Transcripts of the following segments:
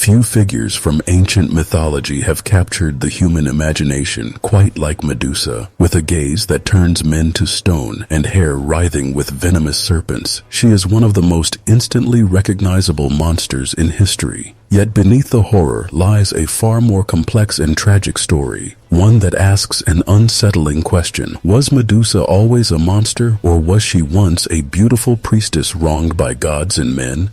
Few figures from ancient mythology have captured the human imagination quite like Medusa. With a gaze that turns men to stone and hair writhing with venomous serpents, she is one of the most instantly recognizable monsters in history. Yet beneath the horror lies a far more complex and tragic story, one that asks an unsettling question. Was Medusa always a monster, or was she once a beautiful priestess wronged by gods and men?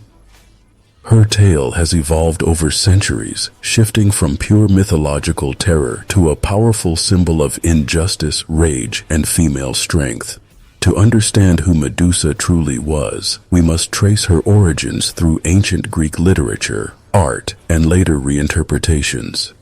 Her tale has evolved over centuries, shifting from pure mythological terror to a powerful symbol of injustice, rage, and female strength. To understand who Medusa truly was, we must trace her origins through ancient Greek literature, art, and later reinterpretations.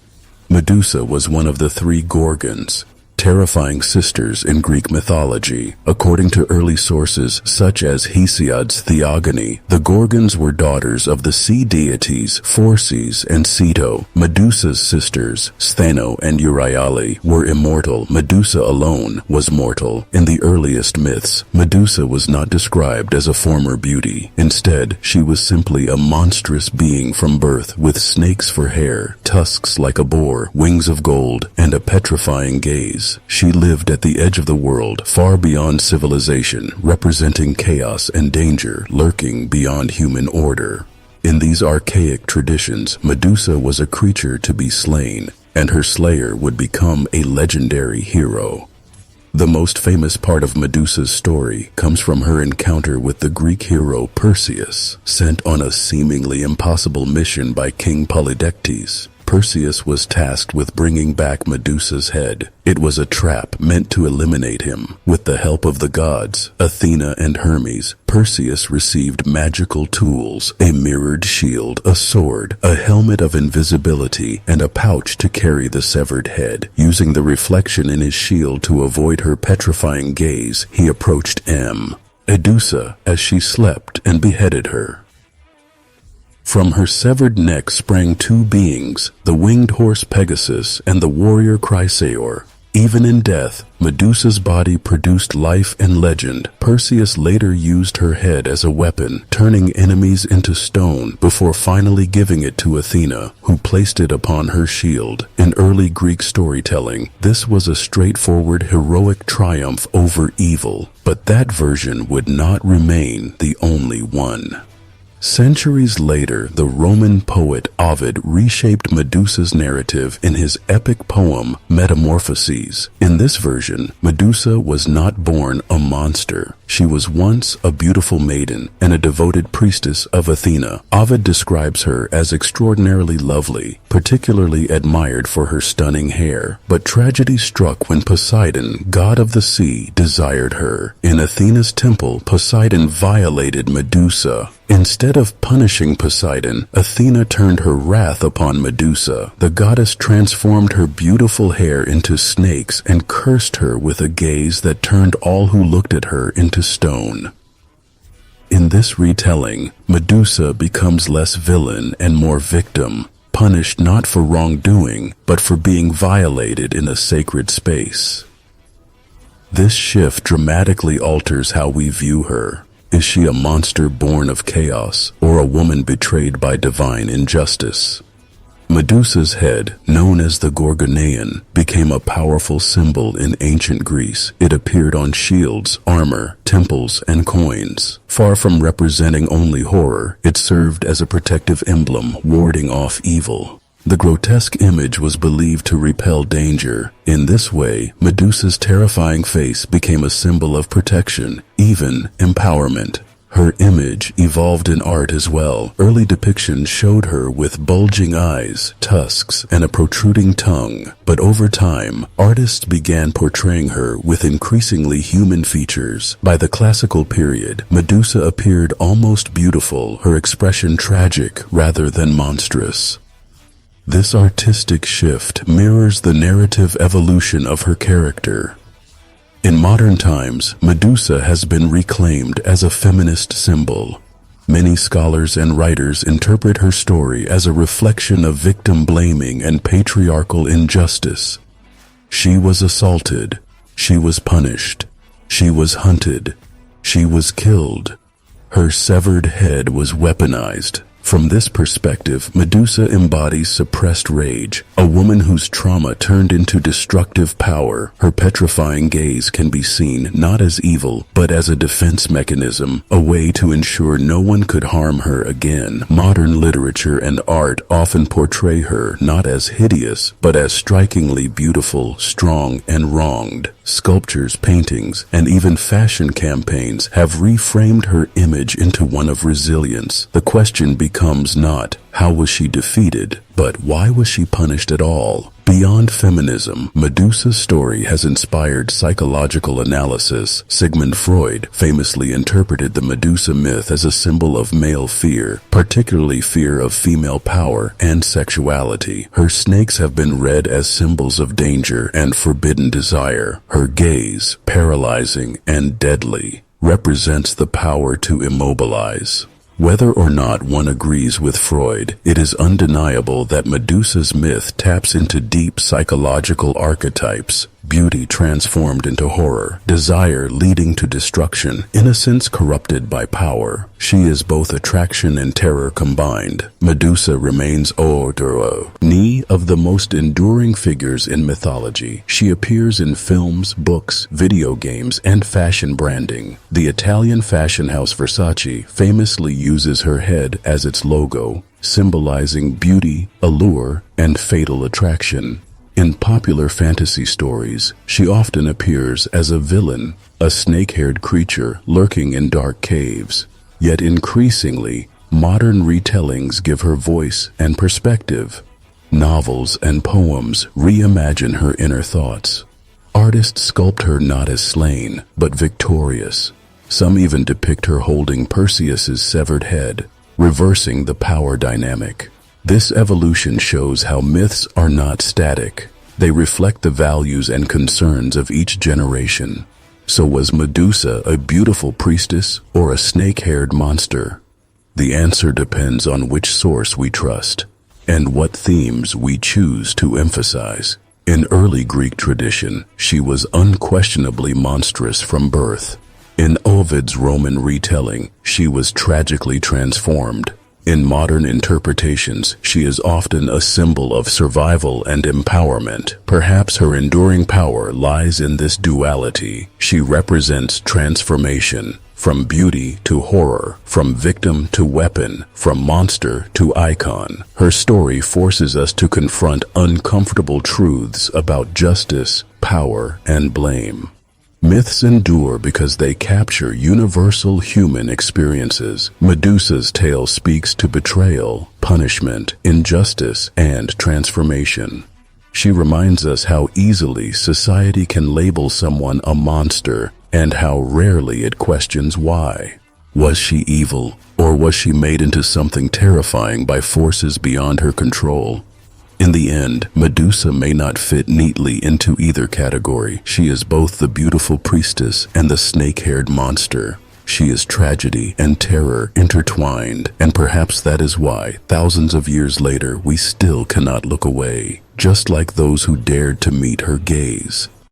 Medusa was one of the three Gorgons, terrifying sisters in Greek mythology. According to early sources such as Hesiod's Theogony, the Gorgons were daughters of the sea deities Phorcys and Ceto. Medusa's sisters, Stheno and Euryale, were immortal. Medusa alone was mortal. In the earliest myths, Medusa was not described as a former beauty. Instead, she was simply a monstrous being from birth with snakes for hair, tusks like a boar, wings of gold, and a petrifying gaze. She lived at the edge of the world, far beyond civilization, representing chaos and danger lurking beyond human order. In these archaic traditions, Medusa was a creature to be slain, and her slayer would become a legendary hero. The most famous part of Medusa's story comes from her encounter with the Greek hero Perseus, sent on a seemingly impossible mission by King Polydectes. Perseus was tasked with bringing back Medusa's head. It was a trap meant to eliminate him. With the help of the gods, Athena and Hermes, Perseus received magical tools, a mirrored shield, a sword, a helmet of invisibility, and a pouch to carry the severed head. Using the reflection in his shield to avoid her petrifying gaze, he approached Medusa as she slept and beheaded her. From her severed neck sprang two beings, the winged horse Pegasus and the warrior Chrysaor. Even in death, Medusa's body produced life and legend. Perseus later used her head as a weapon, turning enemies into stone before finally giving it to Athena, who placed it upon her shield. In early Greek storytelling, this was a straightforward heroic triumph over evil, but that version would not remain the only one. Centuries later, the Roman poet Ovid reshaped Medusa's narrative in his epic poem Metamorphoses. In this version, Medusa was not born a monster. She was once a beautiful maiden and a devoted priestess of Athena. Ovid describes her as extraordinarily lovely, particularly admired for her stunning hair. But tragedy struck when Poseidon, god of the sea, desired her. In Athena's temple, Poseidon violated Medusa. Instead of punishing Poseidon, Athena turned her wrath upon Medusa. The goddess transformed her beautiful hair into snakes and cursed her with a gaze that turned all who looked at her into stone. In this retelling, Medusa becomes less villain and more victim, punished not for wrongdoing, but for being violated in a sacred space. This shift dramatically alters how we view her. Is she a monster born of chaos, or a woman betrayed by divine injustice? Medusa's head, known as the Gorgonean, became a powerful symbol in ancient Greece. It appeared on shields, armor, temples, and coins. Far from representing only horror, it served as a protective emblem, warding off evil. The grotesque image was believed to repel danger. In this way, Medusa's terrifying face became a symbol of protection, even empowerment. Her image evolved in art as well. Early depictions showed her with bulging eyes, tusks, and a protruding tongue. But over time, artists began portraying her with increasingly human features. By the classical period, Medusa appeared almost beautiful, her expression tragic rather than monstrous. This artistic shift mirrors the narrative evolution of her character. In modern times, Medusa has been reclaimed as a feminist symbol. Many scholars and writers interpret her story as a reflection of victim blaming and patriarchal injustice. She was assaulted. She was punished. She was hunted. She was killed. Her severed head was weaponized, From this perspective, Medusa embodies suppressed rage, a woman whose trauma turned into destructive power. Her petrifying gaze can be seen not as evil, but as a defense mechanism, a way to ensure no one could harm her again. Modern literature and art often portray her not as hideous, but as strikingly beautiful, strong, and wronged. Sculptures, paintings, and even fashion campaigns have reframed her image into one of resilience. The question becomes not, how was she defeated, but why was she punished at all? Beyond feminism, Medusa's story has inspired psychological analysis. Sigmund Freud famously interpreted the Medusa myth as a symbol of male fear, particularly fear of female power and sexuality. Her snakes have been read as symbols of danger and forbidden desire. Her gaze, paralyzing and deadly, represents the power to immobilize. Whether or not one agrees with Freud, it is undeniable that Medusa's myth taps into deep psychological archetypes: beauty transformed into horror, desire leading to destruction, innocence corrupted by power. She is both attraction and terror combined. Medusa remains one of the most enduring figures in mythology. She appears in films, books, video games, and fashion branding. The Italian fashion house Versace famously uses her head as its logo, symbolizing beauty, allure, and fatal attraction. In popular fantasy stories, she often appears as a villain, a snake-haired creature lurking in dark caves. Yet increasingly, modern retellings give her voice and perspective. Novels and poems reimagine her inner thoughts. Artists sculpt her not as slain, but victorious. Some even depict her holding Perseus's severed head, reversing the power dynamic. This evolution shows how myths are not static. They reflect the values and concerns of each generation. So was Medusa a beautiful priestess or a snake-haired monster? The answer depends on which source we trust and what themes we choose to emphasize. In early Greek tradition, she was unquestionably monstrous from birth. In Ovid's Roman retelling, she was tragically transformed. In modern interpretations, she is often a symbol of survival and empowerment. Perhaps her enduring power lies in this duality. She represents transformation, from beauty to horror, from victim to weapon, from monster to icon. Her story forces us to confront uncomfortable truths about justice, power, and blame. Myths endure because they capture universal human experiences. Medusa's tale speaks to betrayal, punishment, injustice, and transformation. She reminds us how easily society can label someone a monster and how rarely it questions why. Was she evil, or was she made into something terrifying by forces beyond her control? In the end, Medusa may not fit neatly into either category. She is both the beautiful priestess and the snake-haired monster. She is tragedy and terror intertwined, and perhaps that is why, thousands of years later, we still cannot look away, just like those who dared to meet her gaze.